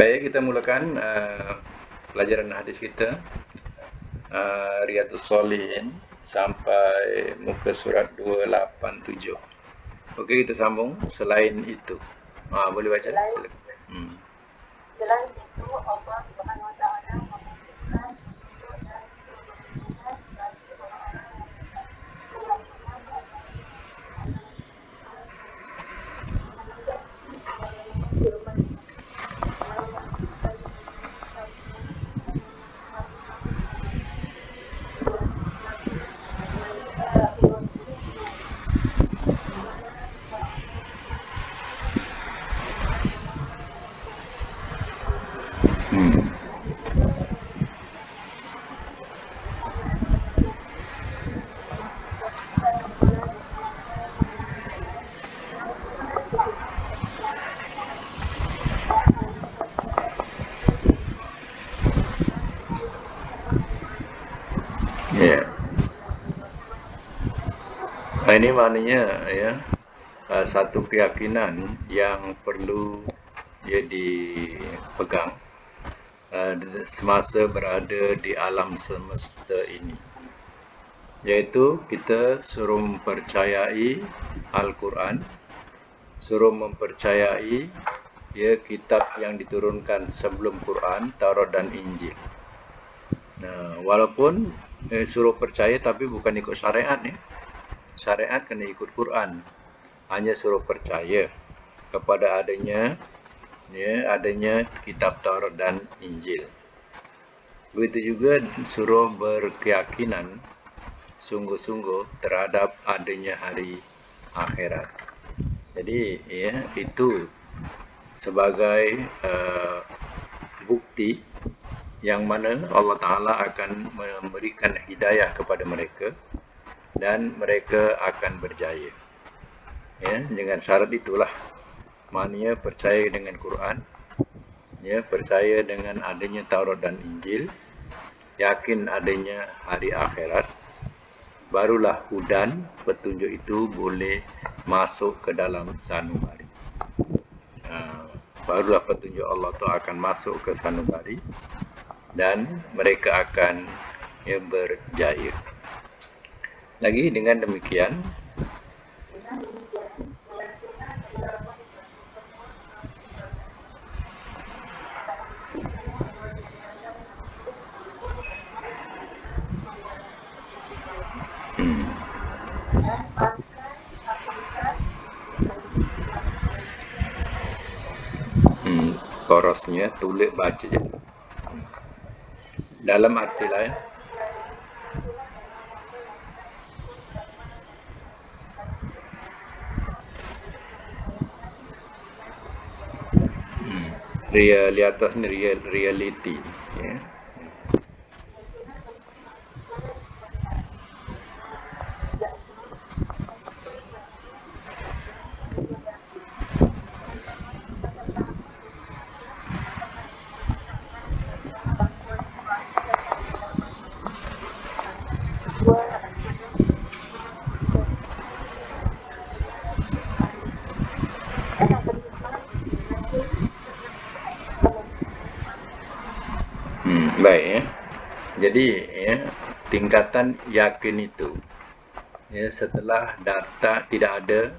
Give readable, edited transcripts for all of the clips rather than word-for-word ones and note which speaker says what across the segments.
Speaker 1: Baik, kita mulakan pelajaran hadis kita, Riyadhus Shalihin sampai muka surat 287. Okey, kita sambung. Selain itu, boleh baca? Silakan.
Speaker 2: Selain itu, Allah Subhanahu Wa Taala memutuskan untuk dan keberanian bagi orang-orang yang keyakinan
Speaker 1: Ya. Ini maknanya ya, satu keyakinan yang perlu dia dipegang semasa berada di alam semesta ini, iaitu kita suruh mempercayai Al-Quran, suruh mempercayai ya kitab yang diturunkan sebelum Quran, Taurat dan Injil. Walaupun suruh percaya tapi bukan ikut syariat ya. Syariat kena ikut Quran. Hanya suruh percaya kepada adanya kitab Taurat dan Injil. Begitu juga suruh berkeyakinan sungguh-sungguh terhadap adanya hari akhirat. Jadi ya, itu sebagai bukti yang mana Allah Ta'ala akan memberikan hidayah kepada mereka dan mereka akan berjaya. Ya, dengan syarat itulah, maknanya percaya dengan Quran, ya, percaya dengan adanya Taurat dan Injil, yakin adanya hari akhirat, barulah hudan, petunjuk itu boleh masuk ke dalam sanubari. Barulah petunjuk Allah itu akan masuk ke sanubari dan mereka akan berjaya. Lagi dengan demikian, korosnya tulis baca je. Dalam arti lain, di atas ni reality ya. Baik ya. Jadi ya, tingkatan yakin itu ya, setelah data tidak ada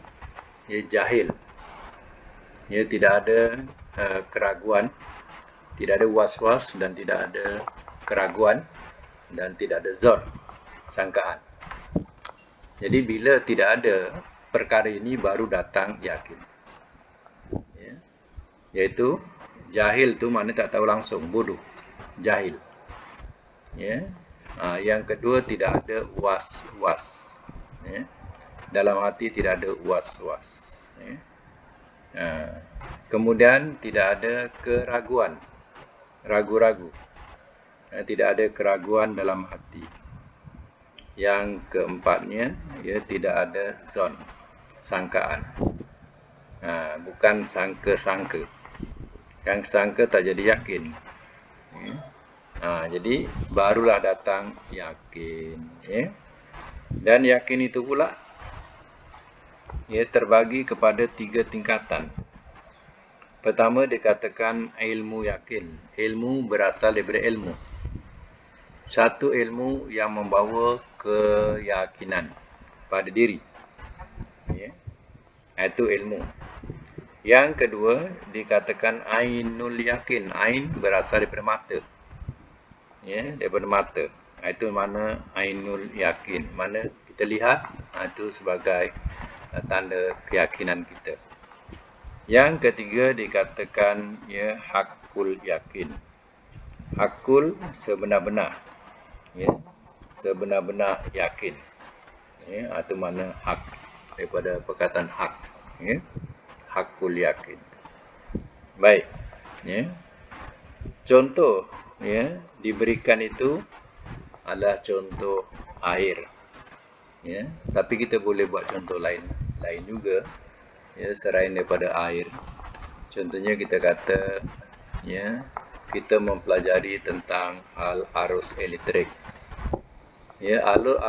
Speaker 1: ya jahil, ya tidak ada keraguan, tidak ada was-was dan tidak ada keraguan dan tidak ada zon, sangkaan. Jadi bila tidak ada perkara ini baru datang yakin. Ya. Iaitu jahil tu mana tak tahu langsung, bodoh, jahil. Ya. Yang kedua tidak ada was-was. Ya. Dalam hati tidak ada was-was. Ya. Kemudian tidak ada keraguan, ragu-ragu. Tidak ada keraguan dalam hati. Yang keempatnya, ya, tidak ada zon, sangkaan. Bukan sangka-sangka. Yang sangka tak jadi yakin. Jadi barulah datang yakin. Ya. Dan yakin itu pula ya terbagi kepada 3 tingkatan. Pertama dikatakan ilmu yakin. Ilmu berasal daripada ilmu. Satu ilmu yang membawa keyakinan pada diri. Ya. Itu ilmu. Yang kedua dikatakan ainul yakin. Ain berasal daripada mata. Ya, daripada mata. Itu mana ainul yakin. Mana kita lihat, itu sebagai tanda keyakinan kita. Yang ketiga dikatakan ya hakul yakin. Hakul sebenar-benar. Ya, sebenar-benar yakin. Ya, atau mana hak daripada perkataan hak. Ya, hakul yakin. Baik. Ya. Contoh ya diberikan itu adalah contoh air. Ya, tapi kita boleh buat contoh lain juga. Ya, selain daripada air. Contohnya kita kata ya kita mempelajari tentang hal arus elektrik. Ya,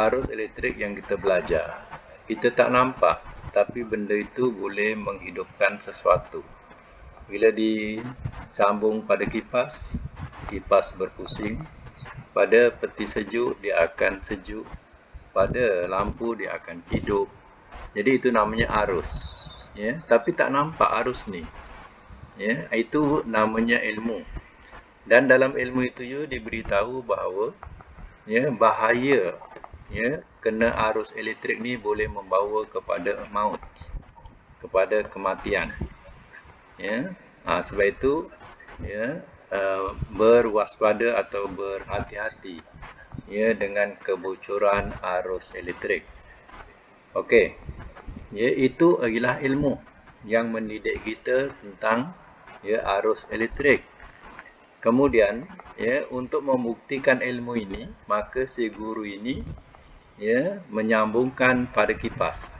Speaker 1: arus elektrik yang kita belajar kita tak nampak, tapi benda itu boleh menghidupkan sesuatu. Bila disambung pada kipas, kipas berpusing. Pada peti sejuk dia akan sejuk. Pada lampu dia akan hidup. Jadi itu namanya arus. Ya, tapi tak nampak arus ni. Ya, itu namanya ilmu. Dan dalam ilmu itu diberitahu bahawa ya bahaya ya kena arus elektrik ni boleh membawa kepada maut, kepada kematian. Ya, sebab itu ya berwaspada atau berhati-hati ya dengan kebocoran arus elektrik. Okey. Ya, itu adalah ilmu yang mendidik kita tentang ya arus elektrik. Kemudian ya untuk membuktikan ilmu ini, maka si guru ini ya menyambungkan pada kipas.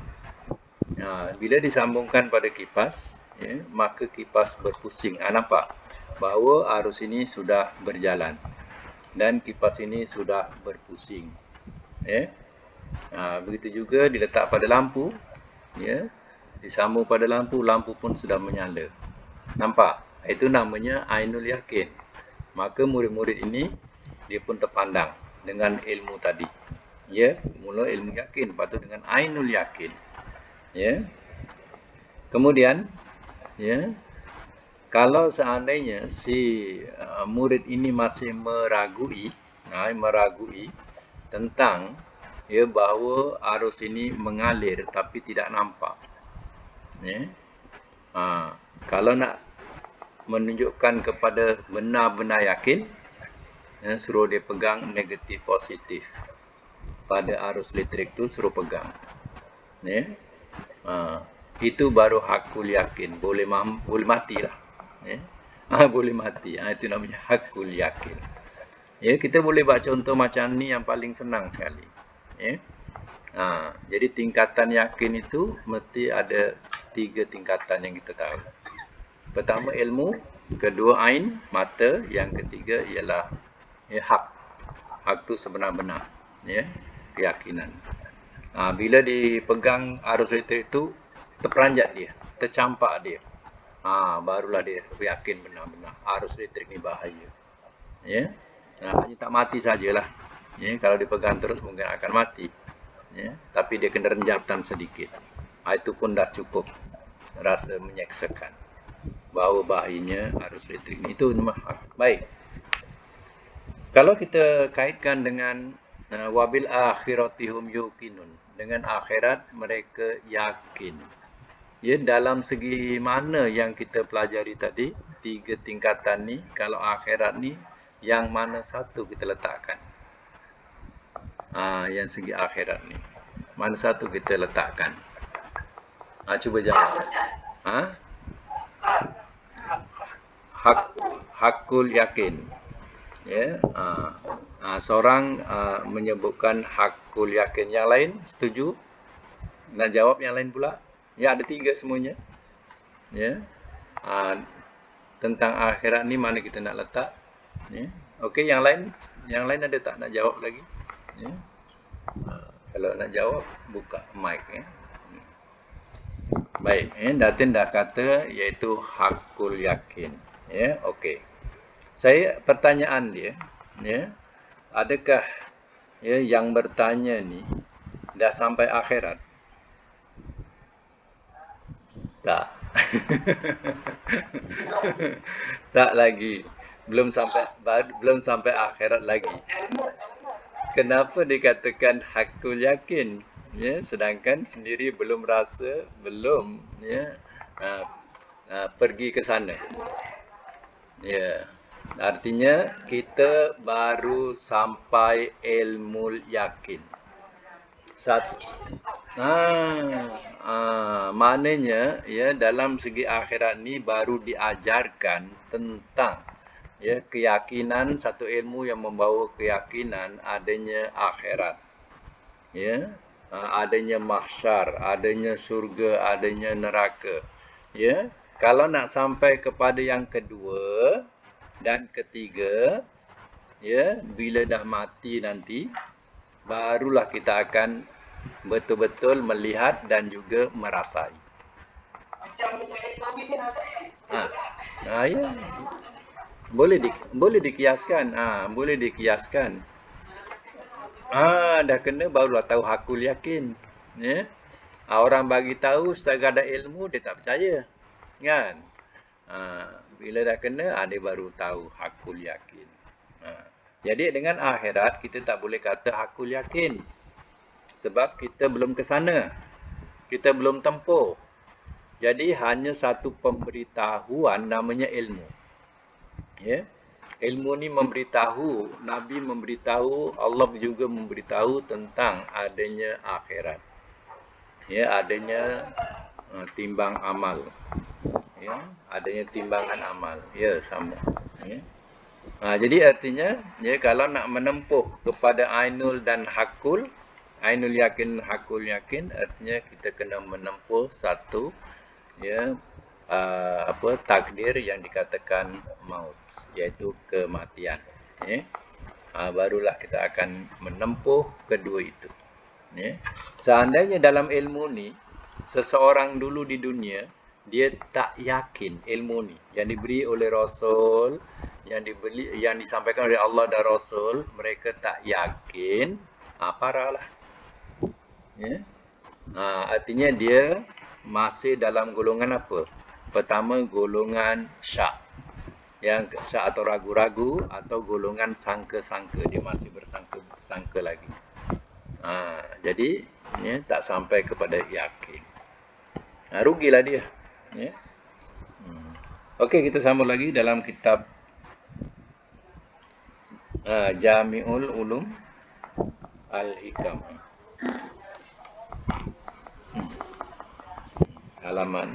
Speaker 1: Bila disambungkan pada kipas, ya, maka kipas berpusing. Nampak bahawa arus ini sudah berjalan dan kipas ini sudah berpusing. Ya. Begitu juga diletak pada lampu. Ya, disambung pada lampu, lampu pun sudah menyala. Nampak? Itu namanya ainul yakin. Maka murid-murid ini dia pun terpandang dengan ilmu tadi. Ya, mula ilmu yakin, lepas tu dengan ainul yakin. Ya. Kemudian, ya, kalau seandainya si murid ini masih meragui tentang ya bahawa arus ini mengalir tapi tidak nampak. Ya. Kalau nak menunjukkan kepada benar-benar yakin, ya, suruh dia pegang negatif positif. Pada arus elektrik tu suruh pegang. Ya. Itu baru hakul yakin. Boleh matilah. Ya. Boleh mati. Itu namanya hakul yakin. Ya, kita boleh buat contoh macam ni yang paling senang sekali. Ya. Jadi tingkatan yakin itu mesti ada 3 tingkatan yang kita tahu. Pertama ilmu, kedua ain, mata, yang ketiga ialah ya, hak. Hak tu sebenar-benar, ya, keyakinan. Bila dipegang arus elektrik itu terperanjat dia, tercampak dia. Barulah dia yakin benar-benar arus elektrik ni bahaya. Ya. Hanya tak mati sajalah. Ya, kalau dipegang terus mungkin akan mati. Ya, tapi dia kena renjatan sedikit. Itu pun dah cukup rasa menyeksakan bahawa bahayanya arus elektrik ini. Itu baik. Kalau kita kaitkan dengan wabil akhiratihum yuqinun, dengan akhirat mereka yakin. Ya, dalam segi mana yang kita pelajari tadi, 3 tingkatan ni, kalau akhirat ni yang mana satu kita letakkan? Yang segi akhirat ni mana satu kita letakkan? Cuba jawab. Hakul yakin. Ya. Seorang menyebutkan hakul yakin. Yang lain setuju? Nak jawab yang lain pula? Ya, ada 3 semuanya. Ya. Tentang akhirat ni mana kita nak letak? Ya. Okey, yang lain ada tak nak jawab lagi? Ya. Kalau nak jawab, buka mic ya. Baik, Datin dah kata iaitu hakul yakin. Ya, okey. Saya pertanyaan dia, ya. Adakah yang bertanya ni dah sampai akhirat? Tak. Tak lagi. Belum sampai akhirat lagi. Kenapa dikatakan hakul yakin? Ya, sedangkan sendiri belum rasa, belum pergi ke sana. Ya. Artinya kita baru sampai ilmu yakin. Satu. Maknanya dalam segi akhirat ni baru diajarkan tentang keyakinan, satu ilmu yang membawa keyakinan adanya akhirat. Adanya mahsyar, adanya surga, adanya neraka. Kalau nak sampai kepada yang kedua dan ketiga, bila dah mati nanti, barulah kita akan betul-betul melihat dan juga merasai. Ya. Boleh dikiaskan. Boleh dikiaskan. Dah kena barulah tahu hakul yakin. Ya. Orang bagi tahu sekadar ilmu dia tak percaya. Kan? Bila dah kena, dia baru tahu hakul yakin. Jadi dengan akhirat kita tak boleh kata hakul yakin. Sebab kita belum ke sana. Kita belum tempuh. Jadi hanya satu pemberitahuan namanya ilmu. Ilmu ni memberitahu, Nabi memberitahu, Allah juga memberitahu tentang adanya akhirat. Adanya timbang amal. Adanya timbangan amal. Sama. Jadi artinya kalau nak menempuh kepada ainul dan hakul, ainul yakin, hakul yakin, artinya kita kena menempuh satu takdir yang dikatakan maut, iaitu kematian. Barulah kita akan menempuh kedua itu. Seandainya dalam ilmu ni seseorang dulu di dunia dia tak yakin ilmu ni yang diberi oleh Rasul, yang disampaikan oleh Allah dan Rasul, mereka tak yakin, parahlah. Artinya dia masih dalam golongan apa? Pertama, golongan syak. Yang syak atau ragu-ragu, atau golongan sangka-sangka. Dia masih bersangka-sangka lagi. Jadi tak sampai kepada yakin. Rugilah dia. Okey, kita sambung lagi dalam kitab Jami'ul Ulum Al-Hikam. Halaman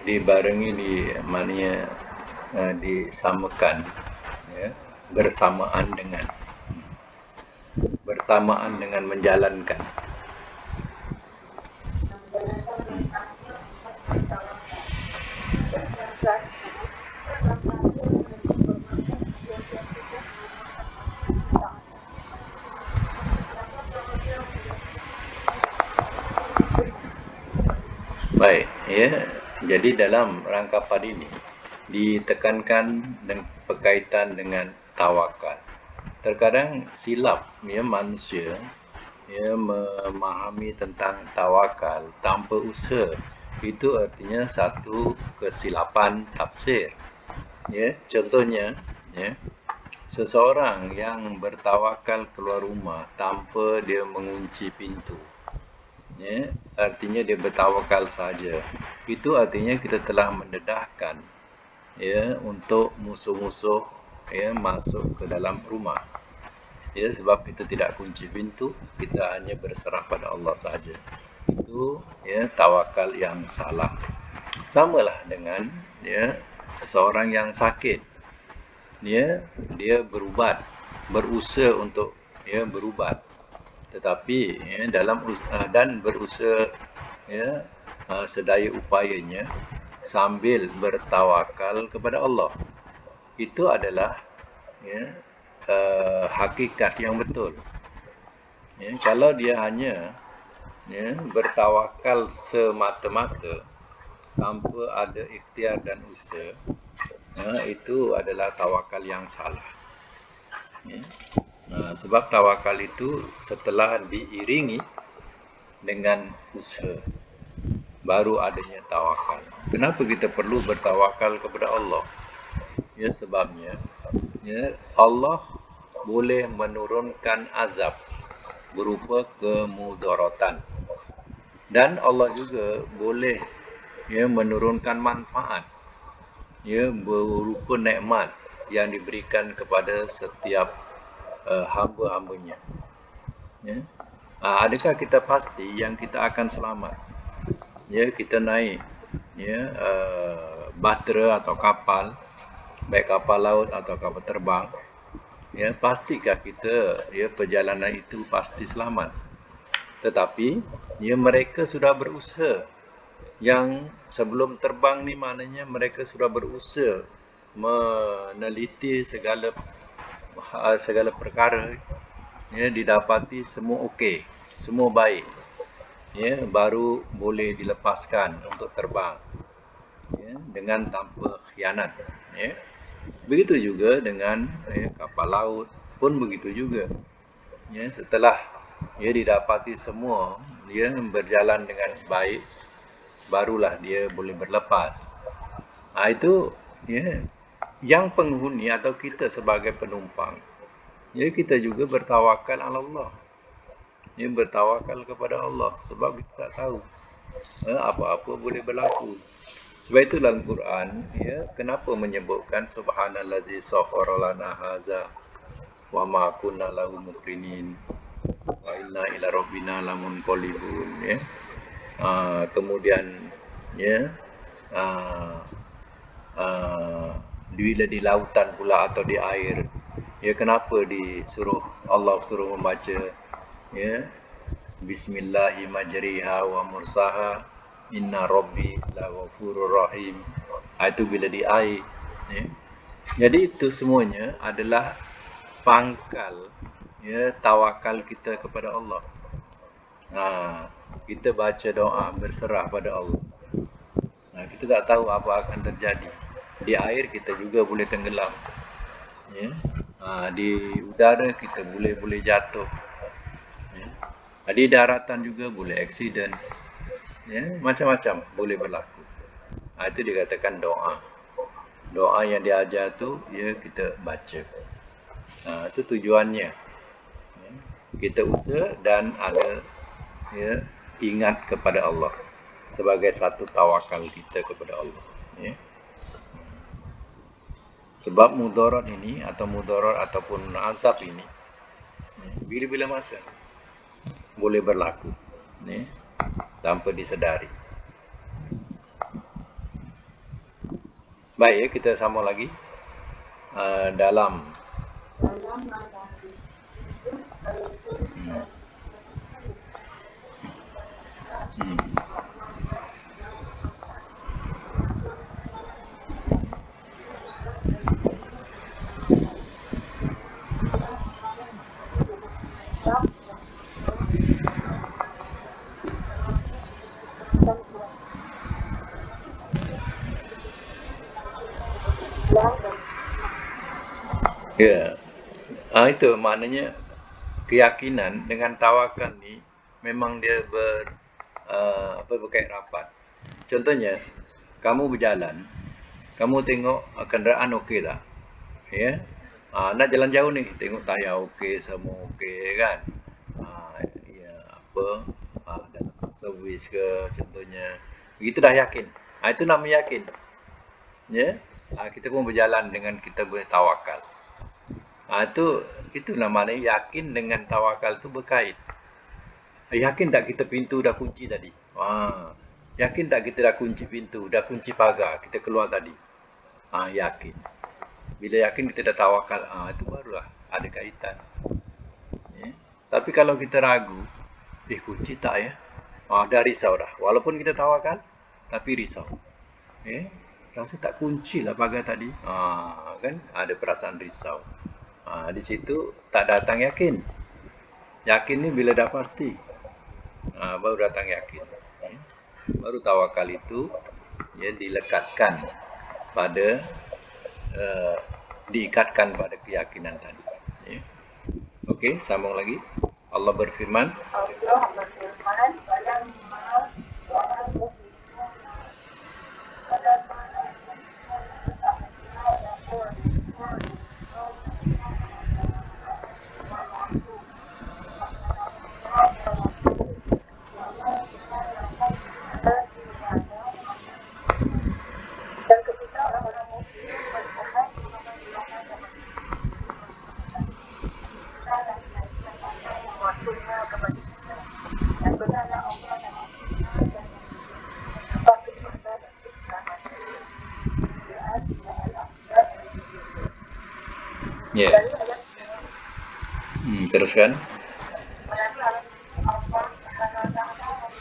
Speaker 1: dibarengi di maknanya disamakan bersamaan dengan menjalankan. Ya, jadi dalam rangkapan ini ditekankan berkaitan dengan tawakal. Terkadang silap ya manusia ya memahami tentang tawakal tanpa usaha. Itu artinya satu kesilapan tafsir. Ya, contohnya ya, seseorang yang bertawakal keluar rumah tanpa dia mengunci pintu. Ya, artinya dia bertawakal saja. Itu artinya kita telah mendedahkan ya untuk musuh-musuh ya masuk ke dalam rumah. Ya, sebab kita tidak kunci pintu, kita hanya berserah pada Allah saja. Itu ya tawakal yang salah. Samalah dengan ya seseorang yang sakit. Dia berubat, berusaha untuk ya berubat. Tetapi ya, dan berusaha ya sedaya upayanya sambil bertawakal kepada Allah. Itu adalah ya hakikat yang betul. Ya, kalau dia hanya ya bertawakal semata-mata tanpa ada ikhtiar dan usaha, itu adalah tawakal yang salah. Ya. Sebab tawakal itu setelah diiringi dengan usaha, baru adanya tawakal. Kenapa kita perlu bertawakal kepada Allah? Ya, sebabnya ya, Allah boleh menurunkan azab berupa kemudaratan. Dan Allah juga boleh ya menurunkan manfaat ya berupa nikmat yang diberikan kepada setiap hamba-hambanya. Ya. Adakah kita pasti yang kita akan selamat? Ya, kita naik ya bahtera atau kapal, baik kapal laut atau kapal terbang. Ya, pastikah kita ya perjalanan itu pasti selamat? Tetapi ya mereka sudah berusaha. Yang sebelum terbang ni maknanya mereka sudah berusaha meneliti segala perkara ya didapati semua okey, semua baik. Ya, baru boleh dilepaskan untuk terbang. Ya, dengan tanpa khianat, ya. Begitu juga dengan kapal laut pun begitu juga. Ya, setelah dia didapati semua dia berjalan dengan baik, barulah dia boleh berlepas. Itu ya yang penghuni atau kita sebagai penumpang. Ya, kita juga bertawakal ala Allah. Ya, bertawakal kepada Allah sebab kita tak tahu apa-apa boleh berlaku. Sebab itu dalam Quran ya kenapa menyebutkan subhanallazi sakhkhara lana hadza wa ma kunna lahu muqrinin wa inna ila rabbina lamunqalibun ya. Kemudian ya bila di lautan pula atau di air ya kenapa Allah suruh membaca ya bismillahi majriha wa mursaha inna rabbi laghafurur rahim. Itu bila di air ya. Jadi itu semuanya adalah pangkal ya tawakal kita kepada Allah. Kita baca doa berserah pada Allah. Kita tak tahu apa akan terjadi. Di air kita juga boleh tenggelam. Ya. Di udara kita boleh jatuh. Ya. Di daratan juga boleh aksiden. Ya, macam-macam boleh berlaku. Itu dikatakan doa. Doa yang diajar tu ya kita baca. Itu tujuannya. Ya. Kita usaha dan ada ya ingat kepada Allah sebagai satu tawakal kita kepada Allah. Ya. Sebab mudarat ini atau mudarat ataupun azab ini bila-bila masa boleh berlaku ya, tanpa disedari. Baik ya, kita sambung lagi dalam Ya, itu maknanya keyakinan dengan tawakal ni memang dia berkait rapat. Contohnya, kamu berjalan, kamu tengok kenderaan okey tak? Ya. Nak jalan jauh ni, tengok tayar okey, semua okey kan? Ya, dalam servis ke contohnya. Begitu dah yakin. Itu namanya yakin. Ya. Kita pun berjalan dengan kita bertawakal. Itu namanya yakin dengan tawakal tu berkait. Yakin tak kita pintu dah kunci tadi? Yakin tak kita dah kunci pintu, dah kunci pagar, kita keluar tadi? Yakin. Bila yakin kita dah tawakal, itu barulah ada kaitan. Ya. Tapi kalau kita ragu, kunci tak ya? Dah risau dah. Walaupun kita tawakal, tapi risau. Rasa tak kunci lah pagar tadi. Kan ada perasaan risau. Di situ tak datang yakin. Yakin ni bila dah pasti, baru datang yakin. Baru tawakal itu dilekatkan pada diikatkan pada keyakinan tadi. Okey, sambung lagi. Allah berfirman,
Speaker 2: dan ketika orang-orang muslim melihat maksudnya kepada kita dan benarlah Allah dan Rasulnya dan patut ibadat Islam
Speaker 1: ya. Teruskan.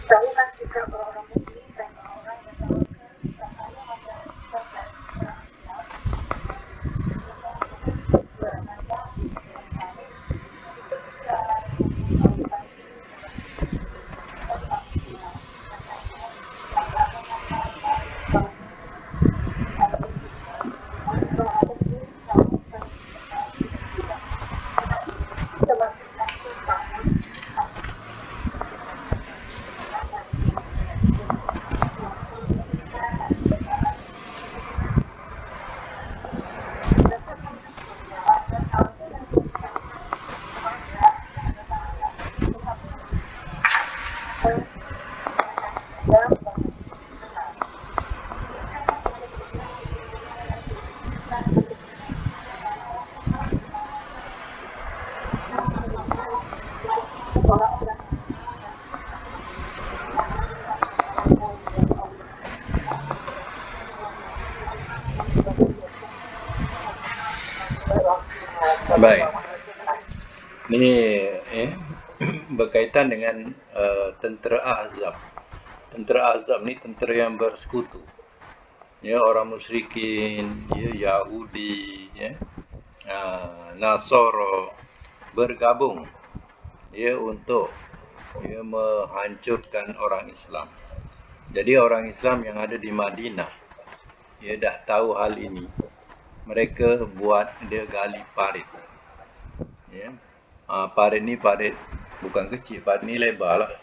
Speaker 2: Tahukan sikap orang-orang muslim dan orang-orang yang tawakal sahaya masyarakat
Speaker 1: Baik. Ini berkaitan dengan tentera Ahzab. Tentera Ahzab ni tentera yang bersekutu. Ya, orang musyrikin, Yahudi, Nasara bergabung untuk menghancurkan orang Islam. Jadi orang Islam yang ada di Madinah dah tahu hal ini. Mereka buat dia gali parit. Parit ni parit bukan kecil, parit ni lebar lah.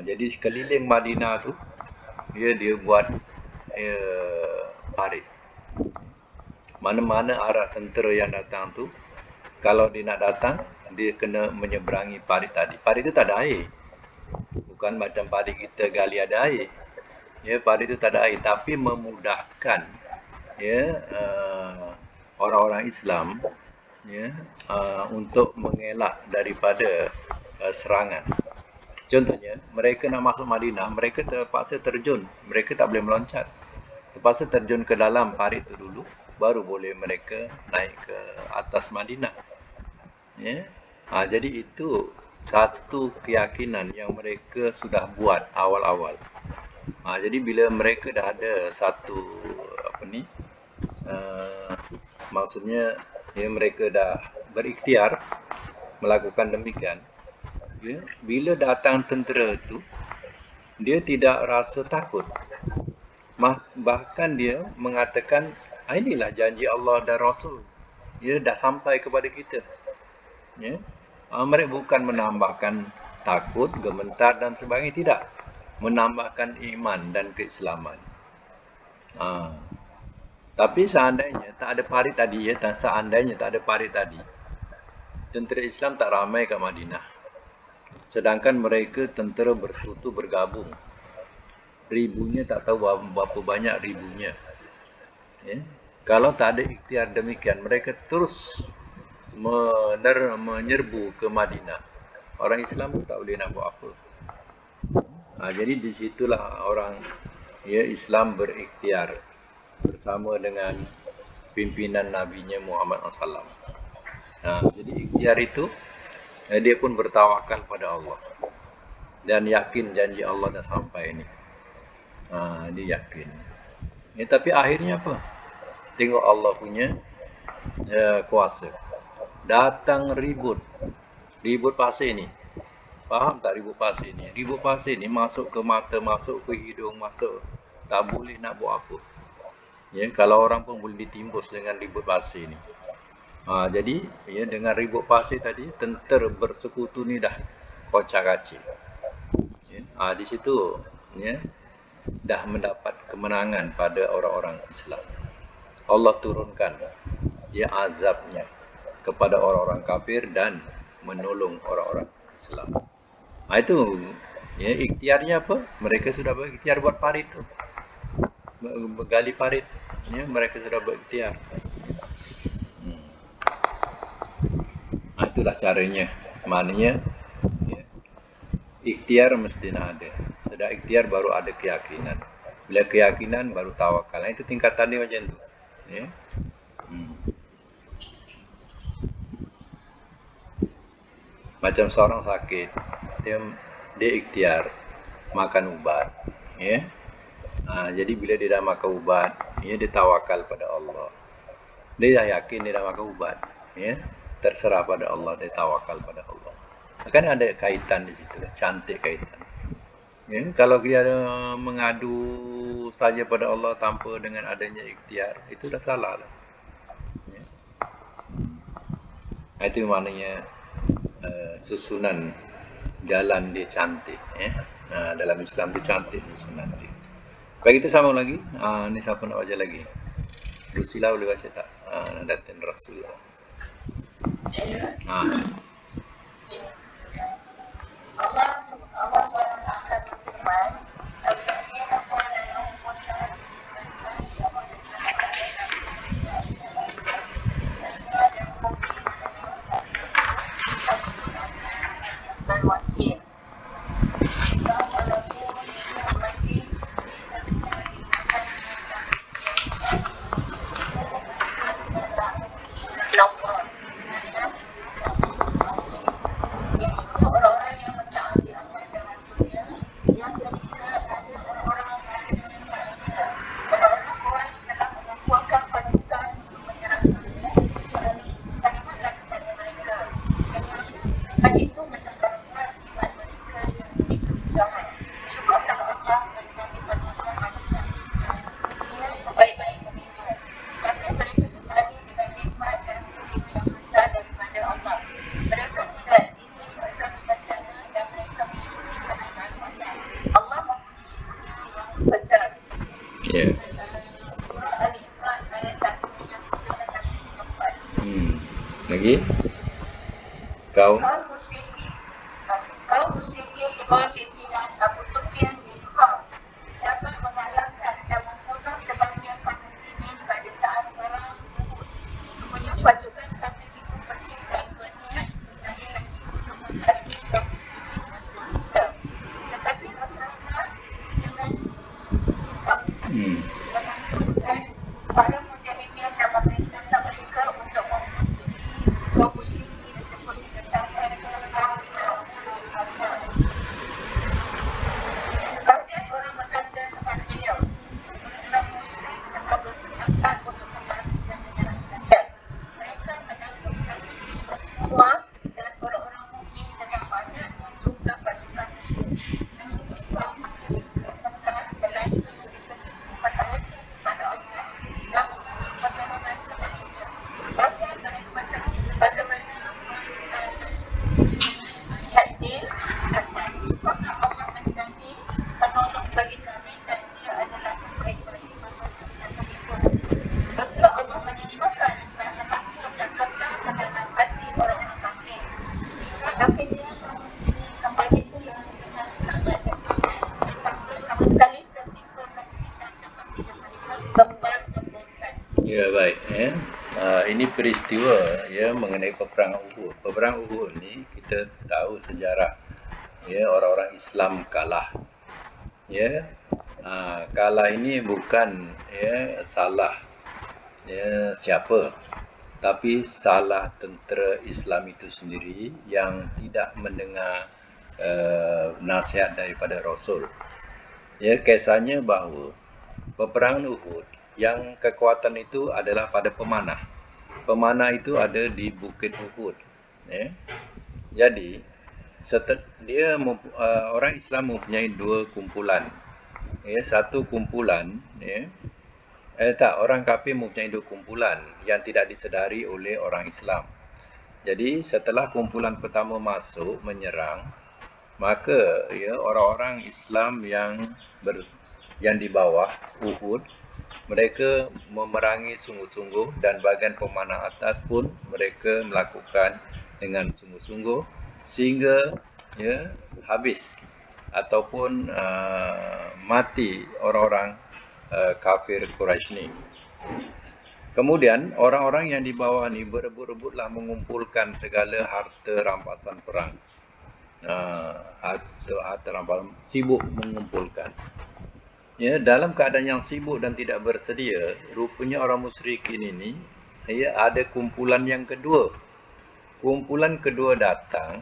Speaker 1: Jadi sekeliling Madinah tu dia buat parit. Mana-mana arah tentera yang datang tu, kalau dia nak datang, dia kena menyeberangi parit tadi. Parit tu tak ada air. Bukan macam parit kita gali ada air. Parit tu tak ada air, tapi memudahkan orang-orang Islam untuk mengelak daripada serangan. Contohnya, mereka nak masuk Madinah, mereka terpaksa terjun. Mereka tak boleh meloncat. Terpaksa terjun ke dalam parit itu dulu, baru boleh mereka naik ke atas Madinah. Jadi itu satu keyakinan yang mereka sudah buat awal-awal. Jadi bila mereka dah ada satu maksudnya mereka dah berikhtiar melakukan demikian, bila datang tentera itu, dia tidak rasa takut. Bahkan dia mengatakan Inilah janji Allah dan Rasul. Dah sampai kepada kita. Ya. Mereka bukan menambahkan takut, gemetar dan sebagainya, tidak. Menambahkan iman dan keislaman. Tapi seandainya tak ada parit tadi, seandainya tak ada parit tadi, tentera Islam tak ramai kat Madinah. Sedangkan mereka tentera bersekutu bergabung. Ribunya tak tahu berapa banyak ribunya. Ya. Kalau tak ada ikhtiar demikian, mereka terus menyerbu ke Madinah. Orang Islam pun tak boleh nak buat apa. Jadi di situlah orang Islam berikhtiar bersama dengan pimpinan Nabi-Nya Muhammad SAW. Jadi ikhtiar itu dia pun bertawakal pada Allah dan yakin janji Allah dah sampai ni. Dia yakin. Tapi akhirnya apa? Tengok Allah punya kuasa. Datang ribut pasir ni. Faham tak ribut pasir ni? Ribut pasir ni masuk ke mata, masuk ke hidung, masuk, tak boleh nak buat apa. Kalau orang pun boleh ditimbus dengan ribut pasir ni. Jadi dengan ribut pasir tadi, tentera bersekutu ni dah kocak-kacik. Di situ dah mendapat kemenangan pada orang-orang Islam. Allah turunkan azabnya kepada orang-orang kafir dan menolong orang-orang Islam. Itu ikhtiarnya apa? Mereka sudah berikhtiar buat parit tu. Menggali parit. Mereka sudah berikhtiar. Itulah caranya. Maknanya ikhtiar mesti ada. Sudah ikhtiar baru ada keyakinan. Bila keyakinan baru tawakal. Itu tingkatan dia macam tu. Macam seorang sakit, dia ikhtiar makan ubat. Jadi bila dia dah makan ubat, dia tawakal pada Allah. Dia dah yakin dia dah makan ubat. Terserah pada Allah, dia tawakal pada Allah. Kan ada kaitan di situ, cantik kaitan. Kalau dia mengadu saja pada Allah tanpa dengan adanya ikhtiar, itu dah salah lah. Itu maknanya susunan jalan dia cantik. Dalam Islam dia cantik susunan dia. Baik, kita sambung lagi. Ni siapa nak baca lagi? Rusila boleh baca tak? Nadatin Rasulullah.
Speaker 2: Allah SWT berfirman,
Speaker 1: Lagi? Kau?
Speaker 2: Kau musyrikin di bawah pimpinan Abu Sufyan bin Harb dapat mengalahkan dan membunuh sebagian kaum muslimin pada saat perang Uhud. Kemudian pasukan kafir itu pergi dan berniat lagi untuk mencari kaum muslimin dengan tersisa. Tetapi Rasulullah dengan sikap menentukan para mujahidin dan memerintahkan mereka untuk membunuh kaum muslimin sebelum sampai ke sebagian orang berkata kepada beliau, orang musyrik telah bersiapkan untuk kembali dan menyerang kalian. Mereka menakutkan kita semua dan orang-orang mukmin dengan banyaknya jumlah pasukan musuh. Namun kaum muslimin berkata melainkan mereka justru bertawakal kepada Allah dan
Speaker 1: Ya, baik. Ini peristiwa mengenai peperangan Uhud. Peperangan Uhud ni kita tahu sejarah. Orang-orang Islam kalah. Kalah ini bukan salah siapa, tapi salah tentera Islam itu sendiri yang tidak mendengar nasihat daripada Rasul. Kisahnya bahawa peperangan Uhud yang kekuatan itu adalah pada pemanah. Pemanah itu ada di Bukit Uhud. Jadi orang Islam mempunyai dua kumpulan. Satu kumpulan orang kafir mempunyai dua kumpulan yang tidak disedari oleh orang Islam. Jadi setelah kumpulan pertama masuk menyerang, maka orang-orang Islam yang di bawah Uhud, mereka memerangi sungguh-sungguh, dan bahagian pemanah atas pun mereka melakukan dengan sungguh-sungguh sehingga habis ataupun mati orang-orang kafir Quraisy ni. Kemudian orang-orang yang di bawah ni berebut-rebutlah mengumpulkan segala harta rampasan perang. Harta rampasan, sibuk mengumpulkan. Dalam keadaan yang sibuk dan tidak bersedia, rupanya orang musyrikin ini ada kumpulan yang kedua. Kumpulan kedua datang,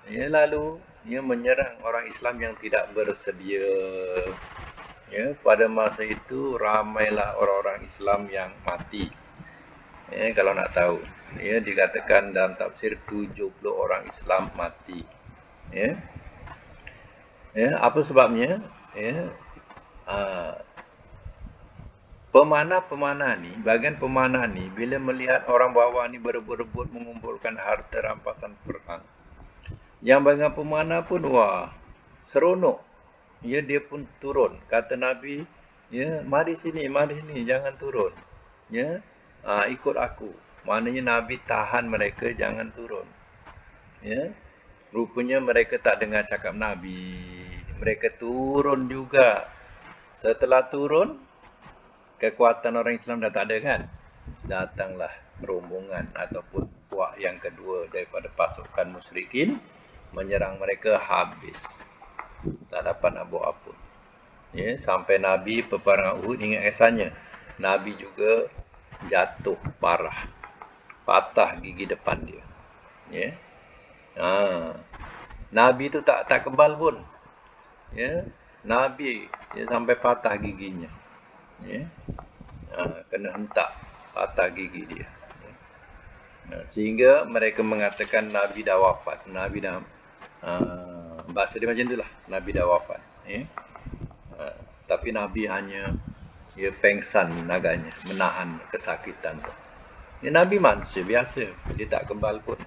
Speaker 1: lalu menyerang orang Islam yang tidak bersedia. Pada masa itu ramailah orang-orang Islam yang mati. Kalau nak tahu, dikatakan dalam tafsir 70 orang Islam mati. Apa sebabnya? Pemanah ni, bahagian pemanah ni bila melihat orang bawah ni berebut-rebut mengumpulkan harta rampasan perang, yang bahagian pemanah pun seronok. Dia pun turun. Kata Nabi, mari sini, jangan turun. Ikut aku. Maknanya Nabi tahan mereka jangan turun. Rupanya mereka tak dengar cakap Nabi. Mereka turun juga. Setelah turun, kekuatan orang Islam dah tak ada kan? Datanglah rombongan ataupun puak yang kedua daripada pasukan musyrikin, menyerang mereka habis. Tak dapat nak buat apa. Sampai Nabi peperangan Uhud, ingat kisahnya. Nabi juga jatuh parah. Patah gigi depan dia. Nabi tu tak kebal pun. Nabi sampai patah giginya. Kena hentak patah gigi dia. Sehingga mereka mengatakan Nabi dah wafat. Nabi dah bahasa dia macam itulah, Nabi dah wafat. Tapi Nabi hanya pengsan agaknya, menahan kesakitan tu. Nabi manusia biasa, dia tak kebal pun.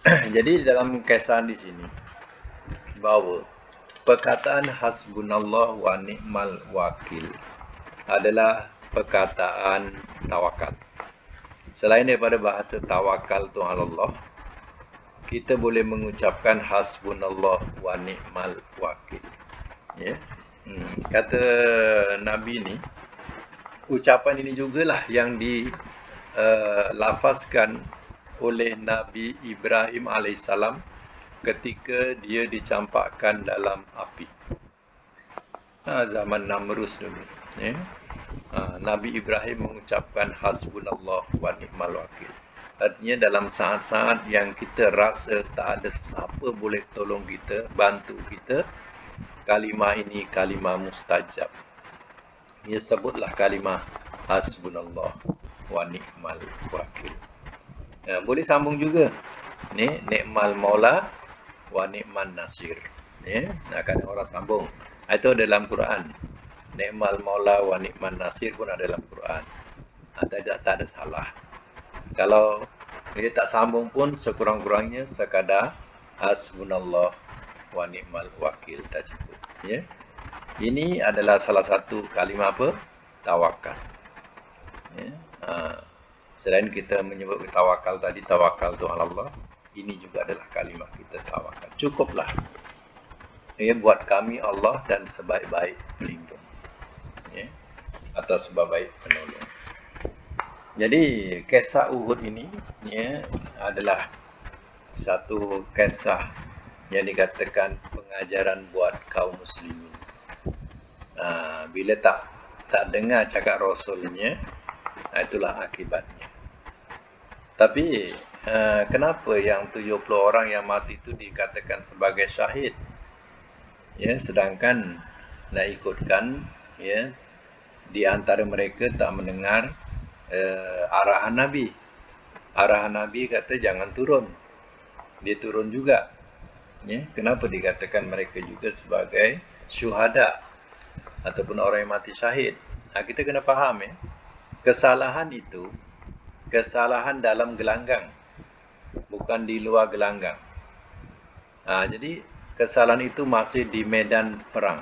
Speaker 1: Jadi dalam kisah di sini bahawa perkataan hasbunallah wa ni'mal wakil adalah perkataan tawakal. Selain daripada bahasa tawakal tu Allah, kita boleh mengucapkan hasbunallah wa ni'mal wakil. Kata Nabi ni, ucapan ini jugalah yang dilafazkan oleh Nabi Ibrahim alaihissalam ketika dia dicampakkan dalam api. Zaman Namrus dulu. Nabi Ibrahim mengucapkan hasbunallah wa ni'mal wakil. Artinya dalam saat-saat yang kita rasa tak ada siapa boleh tolong kita, bantu kita, kalimah ini kalimah mustajab. Sebutlah kalimah hasbunallah wa ni'mal wakil. Boleh sambung juga. Ni'mal maula wa ni'man nasir. Kadang orang sambung. Itu dalam Quran. Ni'mal maula wa ni'man nasir pun ada dalam Quran. Tak ada salah. Kalau dia tak sambung pun, sekurang-kurangnya sekadar hasbunallah wa ni'mal wakil tak cukup. Ini adalah salah satu kalimah apa? Tawakal. Selain kita menyebut tawakal tadi, tawakal tu Allah, ini juga adalah kalimah kita tawakal. Cukuplah. Buat kami Allah dan sebaik-baik pelindung. atau sebagai penolong. Jadi kisah Uhud ini ya, adalah satu kisah yang dikatakan pengajaran buat kaum muslimin. Bila tak dengar cakap Rasulnya, itulah akibatnya. Tapi kenapa yang 70 orang yang mati itu dikatakan sebagai syahid? Ya, sedangkan nak ikutkan ya, di antara mereka tak mendengar arahan Nabi. Arahan Nabi kata jangan turun. Dia turun juga. Ya, kenapa dikatakan mereka juga sebagai syuhada ataupun orang yang mati syahid? Kita kena faham ya. Kesalahan itu kesalahan dalam gelanggang, bukan di luar gelanggang. Jadi kesalahan itu masih di medan perang.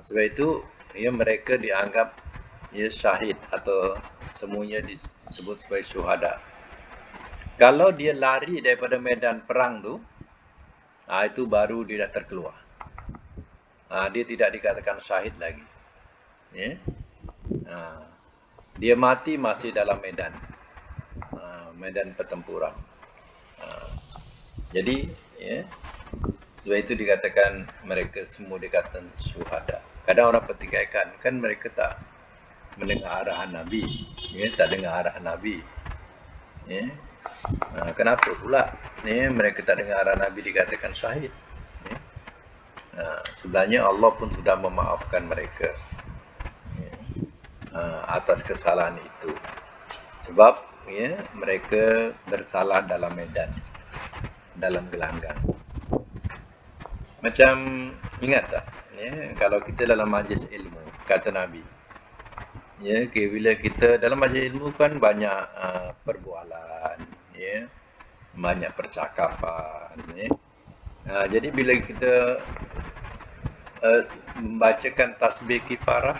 Speaker 1: Sebab itu ya, mereka dianggap ya, syahid atau semuanya disebut sebagai syuhada. Kalau dia lari daripada medan perang tu, itu baru dia dah terkeluar. Dia tidak dikatakan syahid lagi. Ya? Dia mati masih dalam medan, medan pertempuran. Jadi, ya, sebab itu dikatakan mereka semua dikatakan syuhada. Kadang orang pertikaikan, kan mereka tak mendengar arahan Nabi, ya, tak dengar arahan Nabi. Ya. Kenapa pula mereka tak dengar arahan Nabi dikatakan syahid? Ya. Sebenarnya Allah pun sudah memaafkan mereka ya, atas kesalahan itu. Sebab ya, mereka bersalah dalam medan, dalam gelanggang. Macam ingat tak ya, kalau kita dalam majlis ilmu, kata Nabi ya, bila kita dalam majlis ilmu kan banyak perbualan ya, banyak percakapan ya. Jadi bila kita membacakan tasbih kifarah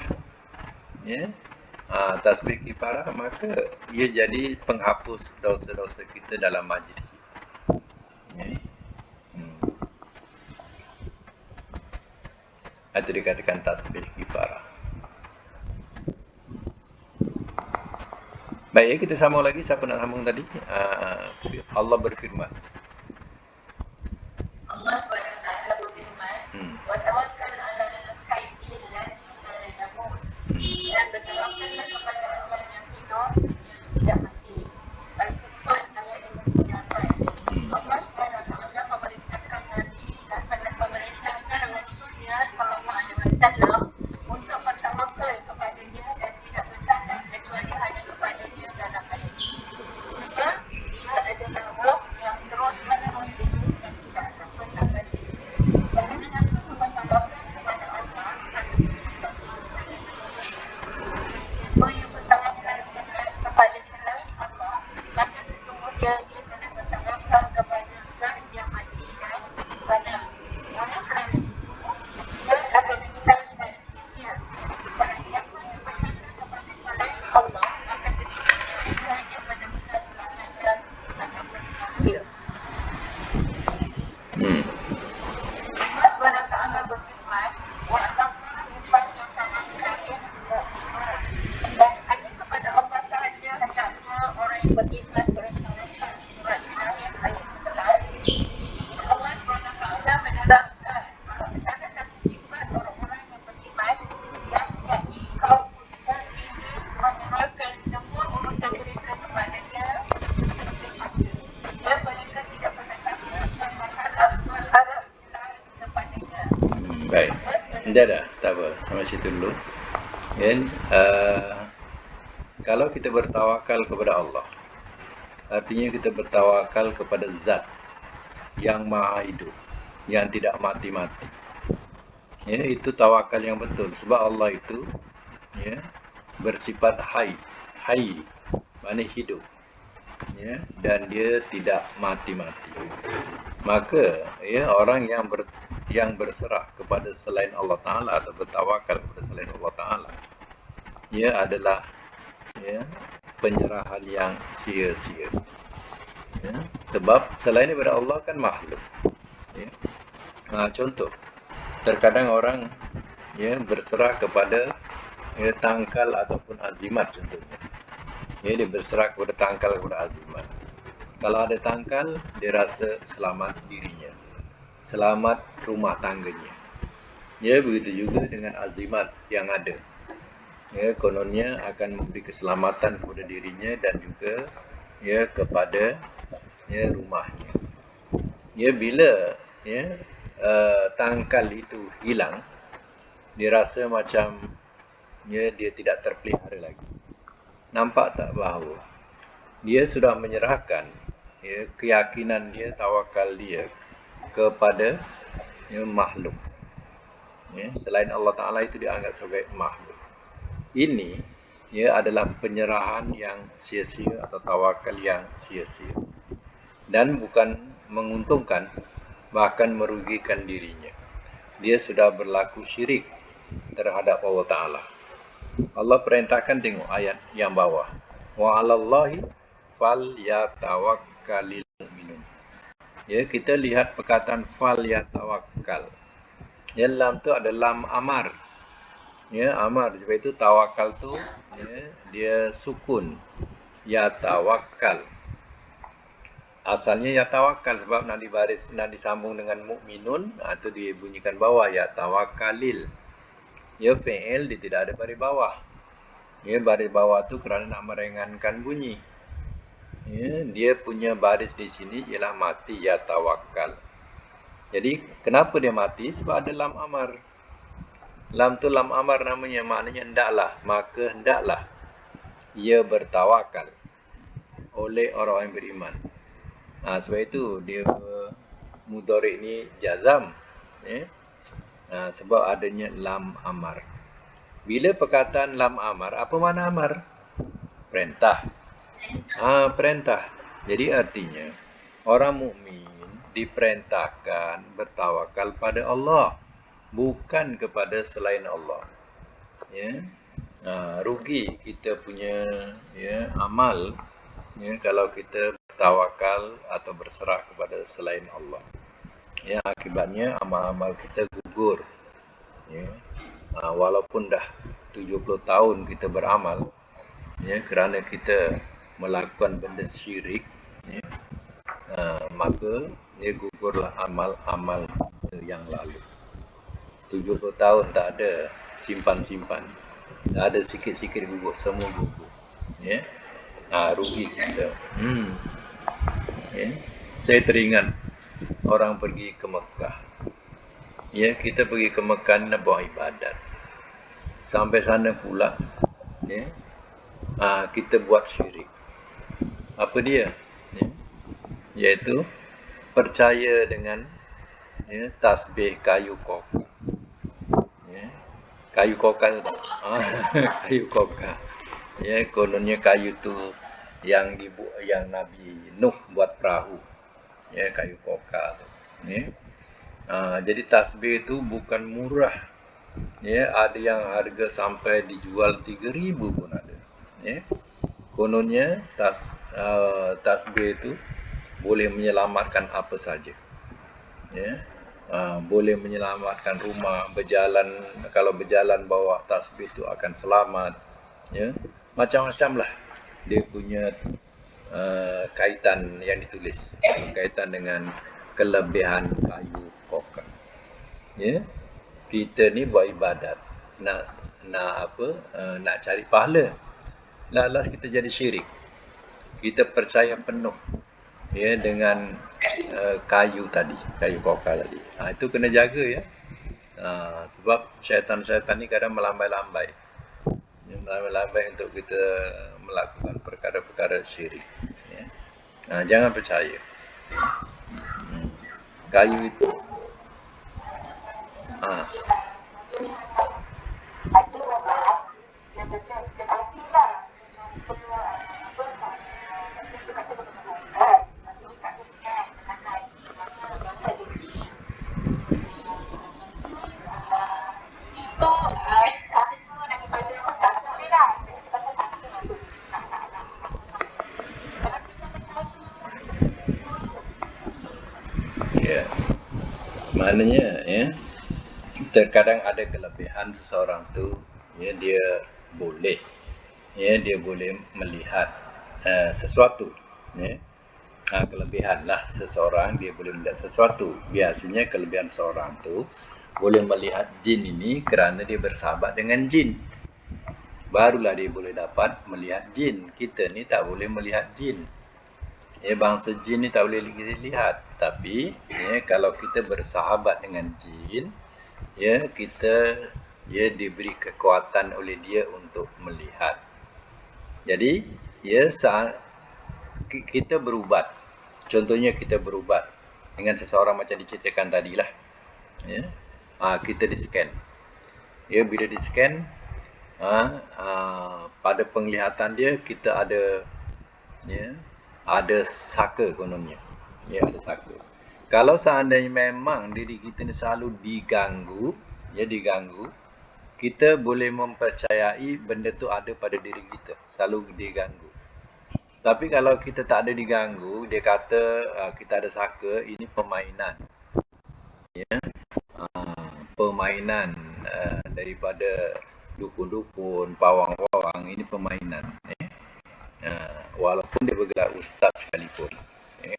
Speaker 1: ya, tasbih kifarah, maka ia jadi penghapus dosa-dosa kita dalam majlis itu ya. Itu dikatakan tasbih kifarah. Baik ya, kita sambung lagi. Siapa nak sambung tadi? Allah berfirman.
Speaker 2: Allah SWT berfirman, wa tawakkal 'alal hayyil ladzi la yamut. Dan bertawakkallah kepada Allah yang hidup, tidak mati. Al-Furqan ayat 28. Allah SWT memerintahkan Nabi dan memerintahkan Rasulnya sallallahu alaihi wasallam untuk bertawakal kepada-Nya dan tidak bersandar kecuali hanya kepada-Nya dalam ayat ini. Sebab Dia adalah Rabb yang terus-menerus hidup dan tidak akan pernah mati. Barang siapa bertawakal kepada Allah, siapa yang bertawakal kepada selain Allah, maka sesungguhnya dia telah bertawakal kepada Zat yang mati dan fana. Oleh kerana itu, dia akan hilang dan sia-sia. Barang siapa yang bersandar kepada selain Allah, maka sedikitnya usahanya benar-benar hilang dan akan sia-sia. Allah SWT berfirman, wa'alallahi falyatawakkalil mu'minun. Dan hanya kepada Allah sahaja hendaknya orang yang beriman bertawakal. Surah Ibrahim ayat 11. Di sini Allah SWT menerangkan bahawa salah satu sifat orang-orang yang beriman yang yakni kaum mukmin ini menyerahkan semua urusan mereka kepadanya dan mereka tidak pernah takut dan berharap kepadanya.
Speaker 1: Baik. Dah, tak apa. Sampai situ dulu. Dan kalau kita bertawakal kepada Allah, artinya kita bertawakal kepada Zat yang Maha Hidup, yang tidak mati-mati. Ya, itu tawakal yang betul. Sebab Allah itu ya, bersifat hayy. Hayy maknanya hidup. Ya, dan dia tidak mati-mati. Maka ya, orang yang berserah kepada selain Allah Ta'ala atau bertawakal kepada selain Allah Ta'ala, ia adalah ya, penyerahan yang sia-sia ya. Sebab selain daripada Allah kan makhluk ya. Contoh, terkadang orang ya, berserah kepada ya, tangkal ataupun azimat contohnya. Ya, dia berserah kepada tangkal kepada azimat. Kalau ada tangkal, dia rasa selamat dirinya, selamat rumah tangganya. Ya, begitu juga dengan azimat yang ada. Ya, kononnya akan memberi keselamatan kepada dirinya dan juga ya kepada ya rumahnya. Ya, bila ya tangkal itu hilang, dia rasa macam ya dia tidak terpelihara lagi. Nampak tak bahawa dia sudah menyerahkan ya keyakinan dia, tawakal dia kepada ya makhluk. Ya, selain Allah Ta'ala itu dianggap sebagai makhluk. Ini ya adalah penyerahan yang sia-sia atau tawakal yang sia-sia. Dan bukan menguntungkan, bahkan merugikan dirinya. Dia sudah berlaku syirik terhadap Allah Ta'ala. Allah perintahkan, tengok ayat yang bawah. Wa 'alallahi falyatawakkalul mu'minun. Ya, kita lihat perkataan falyatawakkal. Ya, lam tu ada lam amar. Ya, amar. Sebab itu tawakal tu ya, dia sukun. Ya tawakkal. Asalnya ya tawakal sebab nak dibaris, nak disambung dengan mukminun, itu dibunyikan bawah ya tawakkalil. Ya, fi'il dia tidak ada baris bawah. Ya, baris bawah tu kerana nak meringankan bunyi. Ya, dia punya baris di sini ialah mati ya tawakkal. Jadi kenapa dia mati? Sebab ada lam amar. Lam tu lam amar namanya, maknanya hendaklah, maka hendaklah ia bertawakal oleh orang yang beriman. Sebab itu dia mudhari' ni jazam, ya. Sebab adanya lam amar. Bila perkataan lam amar, apa makna amar? Perintah. Perintah. Jadi artinya orang mukmin diperintahkan bertawakal pada Allah, bukan kepada selain Allah. Ya, rugi kita punya ya amal ya kalau kita bertawakal atau berserah kepada selain Allah. Ya, akibatnya amal-amal kita gugur. Ya, walaupun dah 70 tahun kita beramal, ya, kerana kita melakukan benda syirik, ya, maka dia gugurlah amal-amal yang lalu. 70 tahun tak ada simpan-simpan, tak ada sikit-sikit gugur, semua gugur. Ya, rugi kita. Ya, saya teringat orang pergi ke Mekah. Ya, kita pergi ke Mekah nak buat ibadat. Sampai sana pula, ya, kita buat syirik. Apa dia? Ya, iaitu percaya dengan ya, tasbih kayu kokak. Ya, kayu kokak tu. Kayu kokak. Ya, kononnya kayu tu yang Nabi Nuh buat perahu. Ya, kayu kokak tu. Ya. Jadi tasbih itu bukan murah. Ya, ada yang harga sampai dijual 3.000 pun ada. Ya. Kononnya tasbih itu boleh menyelamatkan apa saja. Ya. Boleh menyelamatkan rumah, berjalan, kalau berjalan bawa tasbih itu akan selamat. Ya. Macam-macam lah dia punya kaitan yang ditulis, kaitan dengan kelebihan kayu kokak. Ya, kita ni buat ibadat, nak cari pahala. Lalas kita jadi syirik. Kita percaya penuh ya dengan kayu tadi, kayu kokak tadi. Itu kena jaga ya. Sebab syaitan-syaitan ni kadang melambai-lambai. Melambai untuk kita melakukan perkara-perkara syirik. Ya. Jangan percaya. Kayu itu ya, maknanya ya, terkadang ada kelebihan seseorang tu ya, dia boleh, ya, dia boleh melihat sesuatu, ya. Kelebihan lah seseorang, dia boleh melihat sesuatu. Biasanya kelebihan seorang tu boleh melihat jin ini kerana dia bersahabat dengan jin. Barulah dia boleh dapat melihat jin. Kita ni tak boleh melihat jin. Ya, bangsa jin ni tak boleh kita lihat. Tapi ya, kalau kita bersahabat dengan jin, ya, kita ya diberi kekuatan oleh dia untuk melihat. Jadi ya, saat kita berubat, contohnya kita berubat dengan seseorang macam diceritakan tadilah, ya, kita di-scan. Ya, bila di-scan, pada penglihatan dia kita ada, ya, ada saka kononnya, ya, ada saka. Kalau seandainya memang diri kita ni selalu diganggu, ya, diganggu, kita boleh mempercayai benda tu ada pada diri kita, selalu diganggu. Tapi kalau kita tak ada diganggu, dia kata kita ada saka, ini permainan, ya, permainan daripada dukun-dukun, pawang-pawang, ini permainan, walaupun dia bergelar ustaz sekalipun, ya.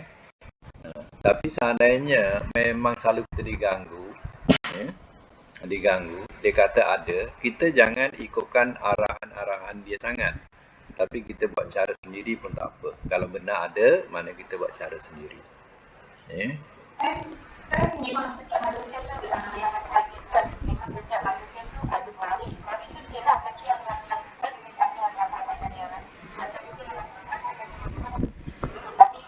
Speaker 1: Tapi seandainya memang selalu kita diganggu, ya, diganggu, dia kata ada, kita jangan ikutkan arahan-arahan dia sangat, tapi kita buat cara sendiri pun tak apa. Kalau benar ada, mana kita buat cara sendiri, ya.
Speaker 2: Memang setiap manusia tu yang hadiskan, memang setiap manusia tu ada waris. Tapi itu je lah, tapi yang hadiskan mereka ada apa-apa kan. Macam itu yang tapi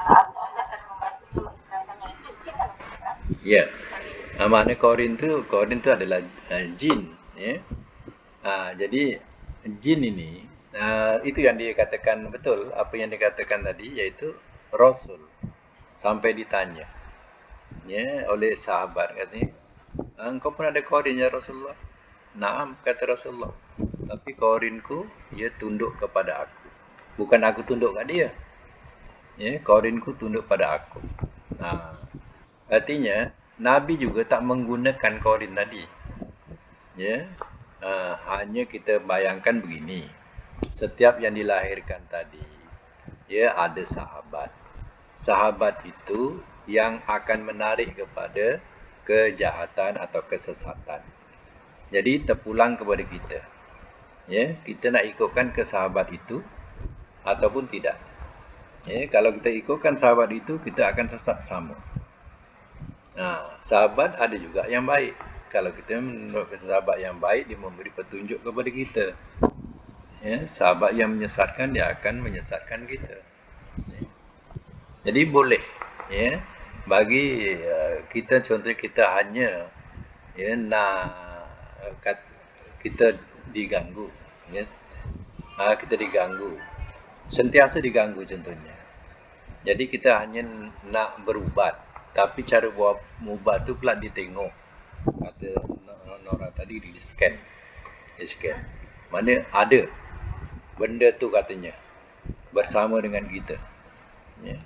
Speaker 2: Allah akan membantu semua Islamnya itu. Siapa nak?
Speaker 1: Ya. Makna Korin tu adalah jin, ya. Jadi jin ini itu yang dia katakan betul, apa yang dia katakan tadi, iaitu Rasul sampai ditanya, ya, oleh sahabat, katanya, engkau pun ada Korin ya Rasulullah? Naam, kata Rasulullah. Tapi Korinku ia tunduk kepada aku, bukan aku tunduk kat dia. Ya, Korinku tunduk pada aku. Artinya Nabi juga tak menggunakan Korin tadi. Ya, hanya kita bayangkan begini. Setiap yang dilahirkan tadi, ya, ada sahabat. Sahabat itu yang akan menarik kepada kejahatan atau kesesatan. Jadi terpulang kepada kita. Ya, kita nak ikutkan ke sahabat itu ataupun tidak. Ya, kalau kita ikutkan sahabat itu, kita akan sesat sama. Sahabat ada juga yang baik. Kalau kita menurut ke sahabat yang baik, dia memberi petunjuk kepada kita. Ya, sahabat yang menyesatkan, dia akan menyesatkan kita. Ya. Jadi boleh, ya, bagi kita, contoh kita hanya, ya, nak kita diganggu, ya, kita diganggu, sentiasa diganggu contohnya. Jadi kita hanya nak berubat, tapi cara buat ubat tu pula ditengok. Kata Nora tadi, di scan. Di scan. Mana ada benda tu katanya bersama dengan kita. Ya.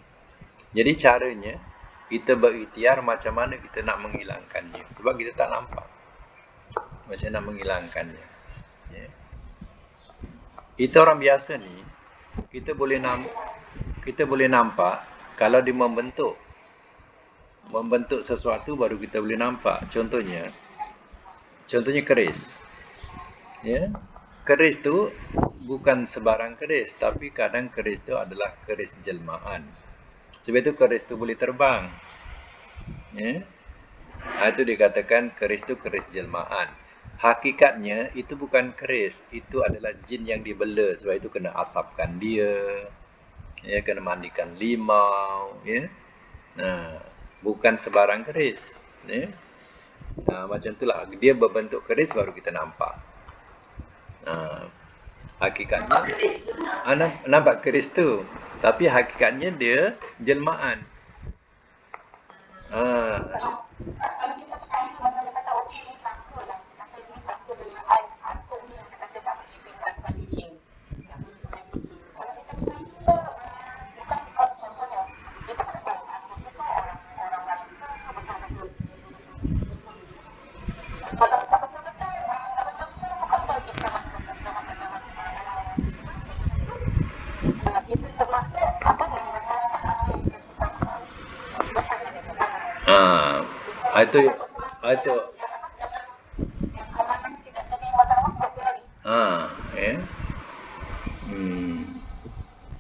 Speaker 1: Jadi caranya kita berikhtiar macam mana kita nak menghilangkannya. Sebab kita tak nampak macam nak menghilangkannya. Ya. Kita orang biasa ni, kita boleh nampak kalau dia membentuk sesuatu, baru kita boleh nampak. Contohnya keris. Ya. Keris tu bukan sebarang keris, tapi kadang keris tu adalah keris jelmaan. Sebab itu keris tu boleh terbang. Ya. Itu dikatakan keris tu keris jelmaan. Hakikatnya itu bukan keris, itu adalah jin yang dibela. Sebab itu kena asapkan dia, ya, kena mandikan limau, ya. Bukan sebarang keris, ya. Macam itulah, dia berbentuk keris baru kita nampak. Hakikatnya nampak keris tu, tapi hakikatnya dia jelmaan. Itu itu
Speaker 2: yang halangan tidak sampai matang 40 hari.
Speaker 1: ya.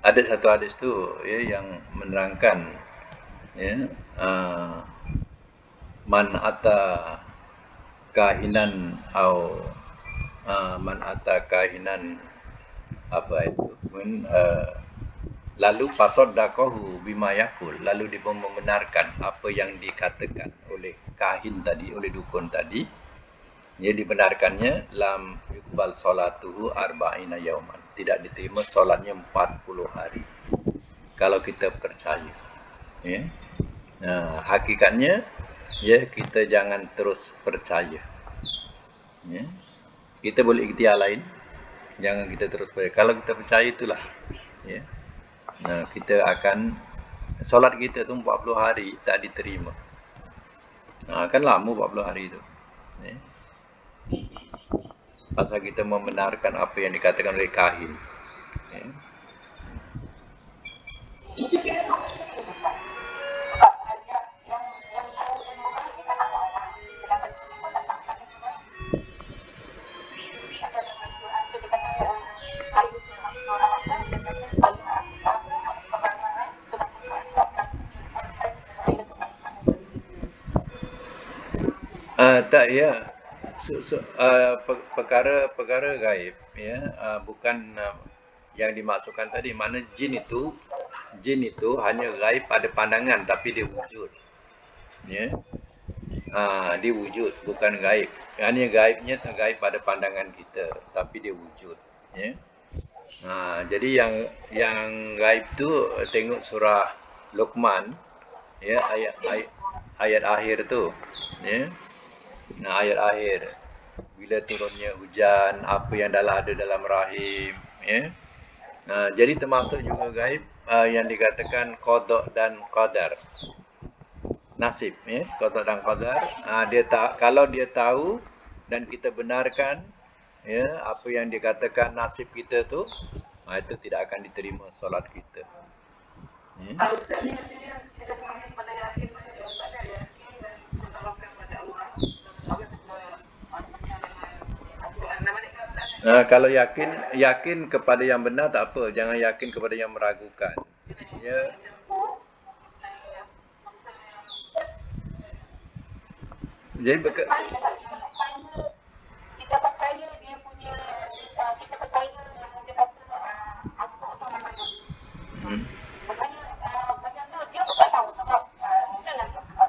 Speaker 1: Ada satu hadis tu ya yang menerangkan ya man ata kahinan atau man ata kahinan apa itu lalu fasaddaqahu bima yaqul, lalu dia membenarkan apa yang dikatakan oleh kahin tadi, oleh dukun tadi, ia dibenarkannya, lam yuqbal salatuhu arba'ina yauman, tidak diterima solatnya 40 hari. Kalau kita percaya ya. Hakikatnya ya, kita jangan terus percaya ya. Kita boleh ikhtiar lain, jangan kita terus percaya. Kalau kita percaya itulah ya, kita akan solat kita tu 40 hari tak diterima. Kan lama 40 hari tu ya. Pasal kita membenarkan apa yang dikatakan oleh kahin ya. Tak ya, perkara gaib ya, bukan yang dimaksudkan tadi. Mana jin itu hanya gaib pada pandangan, tapi dia wujud ya. Dia wujud, bukan gaib. Hanya gaibnya gaib pada pandangan kita, tapi dia wujud ya. Jadi yang gaib tu tengok surah Luqman ya, ayat akhir tu ya. Ayat akhir, bila turunnya hujan, apa yang ada dalam rahim ya. Jadi termasuk juga gaib yang dikatakan qada dan qadar, nasib ya, qada dan qadar. Kalau dia tahu dan kita benarkan ya apa yang dikatakan nasib kita tu, itu tidak akan diterima solat kita ya. Kalau yakin kepada yang benar tak apa, jangan yakin kepada yang meragukan ya. Jadi
Speaker 2: kita percaya dia punya, kita percaya yang dia kata aku tu memang benda tu dia pun tak tahu sebab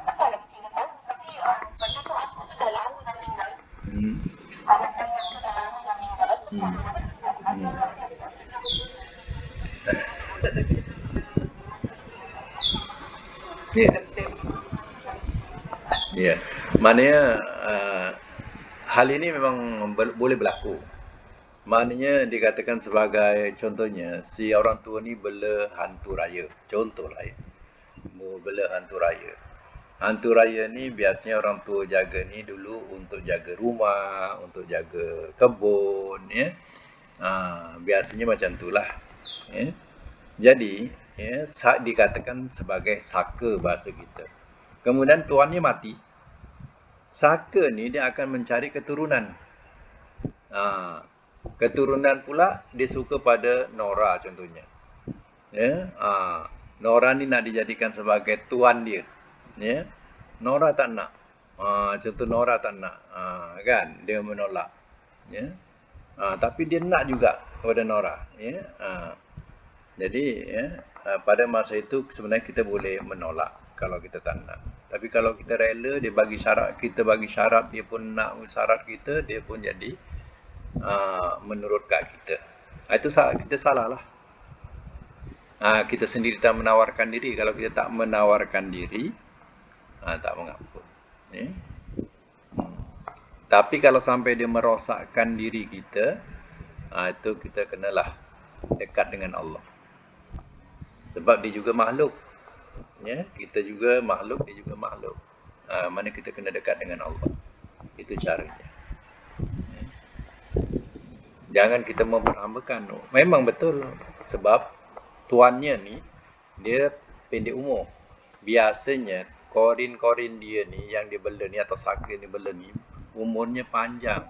Speaker 2: takkanlah mungkin dia tahu, tapi benda tu aku tu dah lama dah meninggal. Macam tu dah lama dah meninggal.
Speaker 1: Ya, maknanya hal ini memang boleh berlaku. Maknanya dikatakan sebagai contohnya, si orang tua ni bela hantu raya. Contohlah ya, bela hantu raya. Hantu raya ni biasanya orang tua jaga ni dulu untuk jaga rumah, untuk jaga kebun ya. Biasanya macam itulah ya. Jadi ya, dikatakan sebagai saka bahasa kita. Kemudian tuannya mati. Saka ni dia akan mencari keturunan. Keturunan pula dia suka pada Nora contohnya. Ya, Nora ni nak dijadikan sebagai tuan dia. Ya. Nora tak nak. Contoh Nora tak nak. Kan dia menolak. Ya. Tapi dia nak juga kepada Nora, ya. Jadi ya, pada masa itu sebenarnya kita boleh menolak kalau kita tak nak. Tapi kalau kita rela, dia bagi syarat, kita bagi syarat, dia pun nak syarat kita, dia pun jadi menurut kat kita. Itu kita salah lah. Kita sendiri tak menawarkan diri. Kalau kita tak menawarkan diri, tak mengampun ya. Tapi kalau sampai dia merosakkan diri kita, itu kita kenalah dekat dengan Allah. Sebab dia juga makhluk ya, kita juga makhluk, dia juga makhluk. Mana kita kena dekat dengan Allah. Itu caranya ya. Jangan kita memperhambakan. Memang betul, sebab tuannya ni dia pendek umur. Biasanya korin-korin dia ni yang dia bela ni atau saka yang dia bela ni umurnya panjang.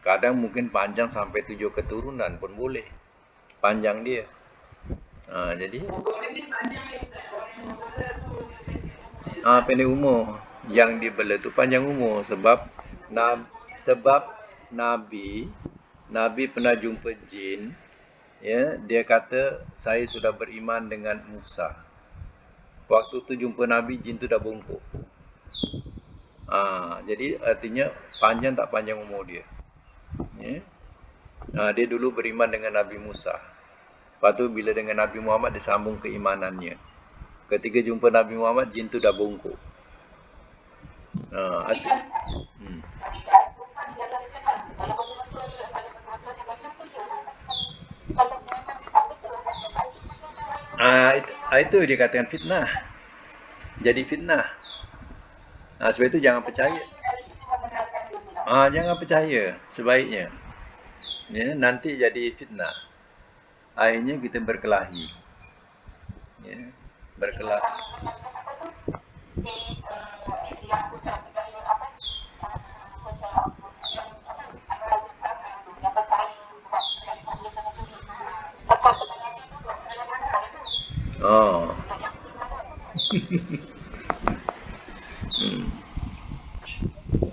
Speaker 1: Kadang mungkin panjang sampai 7 keturunan pun boleh. Panjang dia. Jadi pendek umur. Yang dibela tu panjang umur sebab Nabi pernah jumpa jin, ya, dia kata saya sudah beriman dengan Musa. Waktu tu jumpa Nabi, jin tu dah bongkok. Jadi artinya panjang tak panjang umur dia. Ya. Dia dulu beriman dengan Nabi Musa. Lepas tu bila dengan Nabi Muhammad dia sambung keimanannya. Ketika jumpa Nabi Muhammad, jin tu dah bongkok. Itu dia katakan fitnah. Jadi fitnah. Sebab itu jangan percaya. Jangan percaya sebaiknya. Ya, nanti jadi fitnah. Akhirnya kita berkelahi. Ya, berkelahi.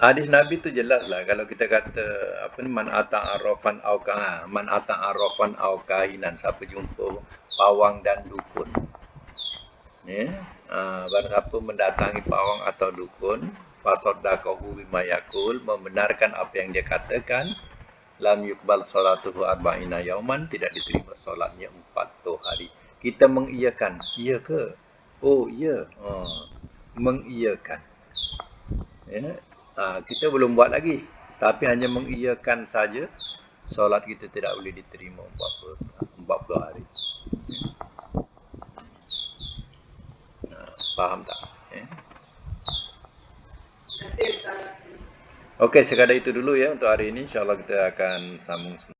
Speaker 1: Hadis Nabi tu jelas lah. Kalau kita kata man ata'arrafan au kahinan, siapa jumpa pawang dan dukun. Ya. Barang siapa mendatangi pawang atau dukun, fasaddaqahu bima yaqul, membenarkan apa yang dia katakan, lam yuqbal salatuhu arba'ina yauman, tidak diterima solatnya 40 hari. Kita mengiyakan, iya ke? Oh, iya. Mengiyakan. Ya. Kita belum buat lagi, tapi hanya mengiyakan saja, solat kita tidak boleh diterima 40 hari. Faham tak? Okey, sekadar itu dulu ya untuk hari ini. InsyaAllah kita akan sambung